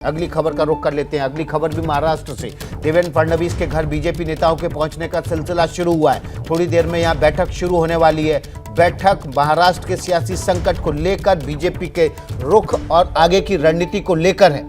अगली खबर का रुख कर लेते हैं। अगली खबर भी महाराष्ट्र से। देवेंद्र फडणवीस के घर बीजेपी नेताओं के पहुंचने का सिलसिला शुरू हुआ है। थोड़ी देर में यहां बैठक शुरू होने वाली है। बैठक महाराष्ट्र के सियासी संकट को लेकर, बीजेपी के रुख और आगे की रणनीति को लेकर है।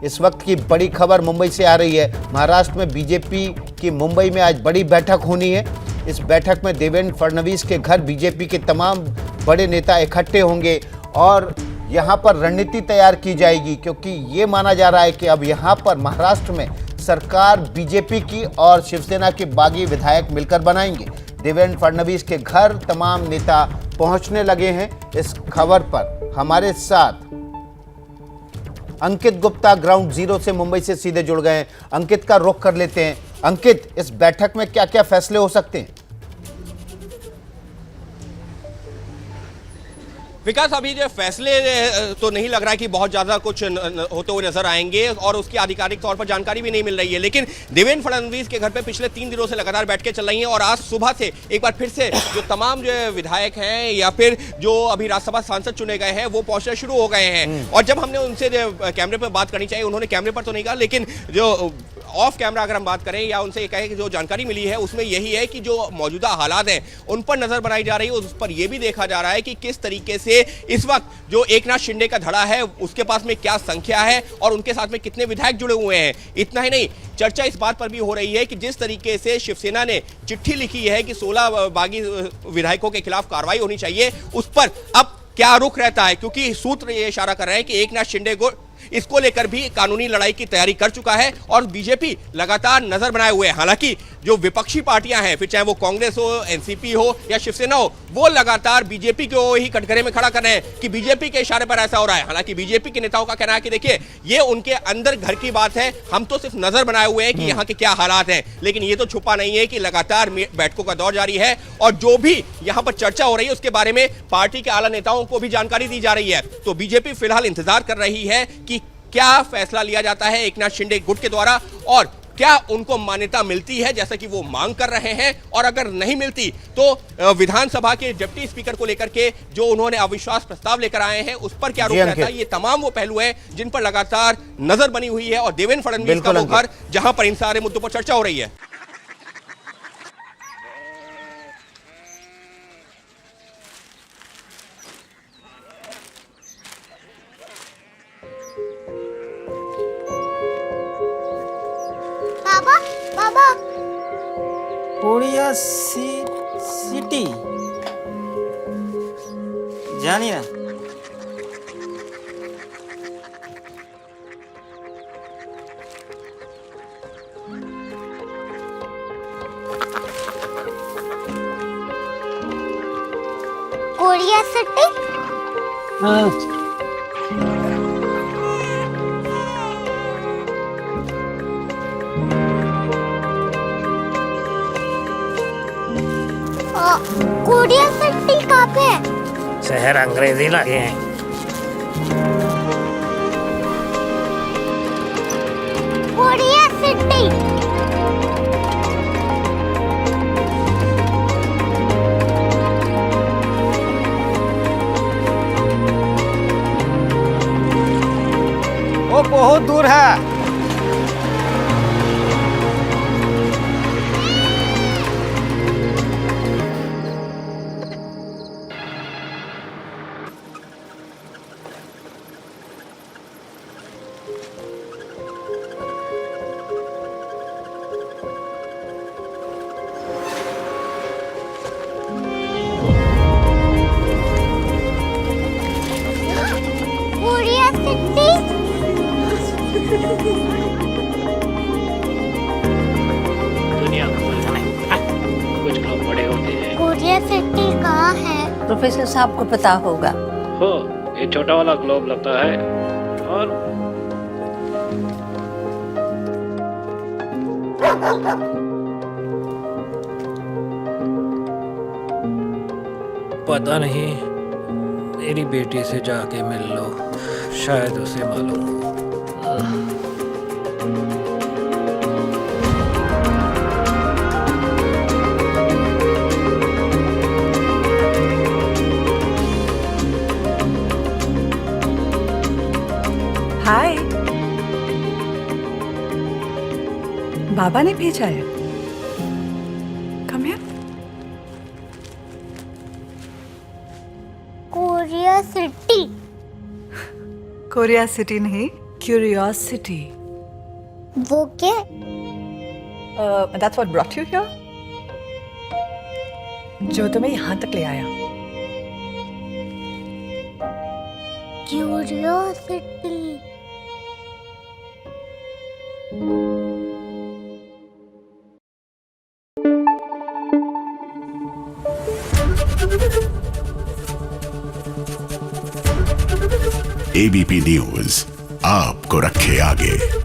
इस वक्त की बड़ी खबर मुंबई से आ रही है। महाराष्ट्र में बीजेपी की मुंबई में आज बड़ी बैठक होनी है। इस बैठक में देवेंद्र फडणवीस के घर बीजेपी के तमाम बड़े नेता इकट्ठे होंगे और यहाँ पर रणनीति तैयार की जाएगी, क्योंकि ये माना जा रहा है कि अब यहाँ पर महाराष्ट्र में सरकार बीजेपी की और शिवसेना के बागी विधायक मिलकर बनाएंगे। देवेंद्र फडणवीस के घर तमाम नेता पहुंचने लगे हैं। इस खबर पर हमारे साथ अंकित गुप्ता ग्राउंड जीरो से मुंबई से सीधे जुड़ गए हैं। अंकित का रुख कर लेते हैं। अंकित, इस बैठक में क्या क्या फैसले हो सकते हैं? विकास, अभी जो फैसले तो नहीं लग रहा है कि बहुत ज़्यादा कुछ होते हुए नजर आएंगे और उसकी आधिकारिक तौर पर जानकारी भी नहीं मिल रही है। लेकिन देवेंद्र फडणवीस के घर पे पिछले 3 दिनों से लगातार बैठकें चल रही हैं और आज सुबह से एक बार फिर से जो तमाम जो विधायक हैं या फिर जो अभी राज्यसभा सांसद चुने गए हैं वो पहुंचना शुरू हो गए हैं। और जब हमने उनसे कैमरे पर बात करनी चाहिए, उन्होंने कैमरे पर तो नहीं कहा, लेकिन जो ऑफ कैमरा अगर हम बात करें या उनसे ये कहें कि जो जानकारी मिली है उसमें यही है कि जो मौजूदा हालात हैं उन पर नजर बनाई जा रही है। उस पर यह भी देखा जा रहा है कि किस तरीके से इस वक्त जो एकनाथ शिंदे का धड़ा है उसके पास में क्या संख्या है और उनके साथ में कितने विधायक जुड़े हुए हैं। इतना ही नहीं, चर्चा इस बात पर भी हो रही है कि जिस तरीके से शिवसेना ने चिट्ठी लिखी है कि 16 बागी विधायकों के खिलाफ कार्रवाई होनी चाहिए, उस पर अब क्या रुख रहता है, क्योंकि सूत्र ये इशारा कर रहे हैं कि एकनाथ शिंदे को इसको लेकर भी कानूनी लड़ाई की तैयारी कर चुका है और बीजेपी लगातार नजर बनाए हुए है। हालांकि जो विपक्षी पार्टियां हैं, फिर चाहे वो कांग्रेस हो, एनसीपी हो या शिवसेना हो, वो लगातार बीजेपी को ही कटघरे में खड़ा कर रहे हैं कि बीजेपी के इशारे पर ऐसा हो रहा है। हालांकि बीजेपी के नेताओं का कहना है कि देखिए, ये उनके अंदर घर की बात है, हम तो सिर्फ नजर बनाए हुए हैं कि यहाँ के क्या हालात हैं। लेकिन ये तो छुपा नहीं है कि लगातार बैठकों का दौर जारी है और जो भी यहाँ पर चर्चा हो रही है उसके बारे में पार्टी के आला नेताओं को भी जानकारी दी जा रही है। तो बीजेपी फिलहाल इंतजार कर रही है कि क्या फैसला लिया जाता है एकनाथ शिंदे गुट के द्वारा और क्या उनको मान्यता मिलती है जैसा कि वो मांग कर रहे हैं, और अगर नहीं मिलती तो विधानसभा के डिप्टी स्पीकर को लेकर के जो उन्होंने अविश्वास प्रस्ताव लेकर आए हैं उस पर क्या रुख रहता है। ये तमाम वो पहलू हैं जिन पर लगातार नजर बनी हुई है और देवेंद्र फडणवीस का वो घर जहां पर इन सारे मुद्दों पर चर्चा हो रही है। कोरिया सिटी जानी ना। Korea city? हाँ। कोरिया सिटी कहाँ पे है? शहर अंग्रेजी लगे हैं। Korea city. वो बहुत दूर है। दुनिया कुछ लोग बड़े होते हैं। कोरिया सिटी कहाँ है? प्रोफेसर साहब को पता होगा। हो, ये छोटा वाला ग्लोब लगता है और पता नहीं, मेरी बेटी से जाके मिल लो, शायद उसे मालूम हो। हाय। बाबा ने भेजा है। Come here. Korea city. Korea city नहीं, क्यूरियोसिटी। वो क्या? That's what brought you here? जो तुम्हें यहाँ तक ले आया। क्यूरियोसिटी। एबीपी न्यूज आपको रखे आगे।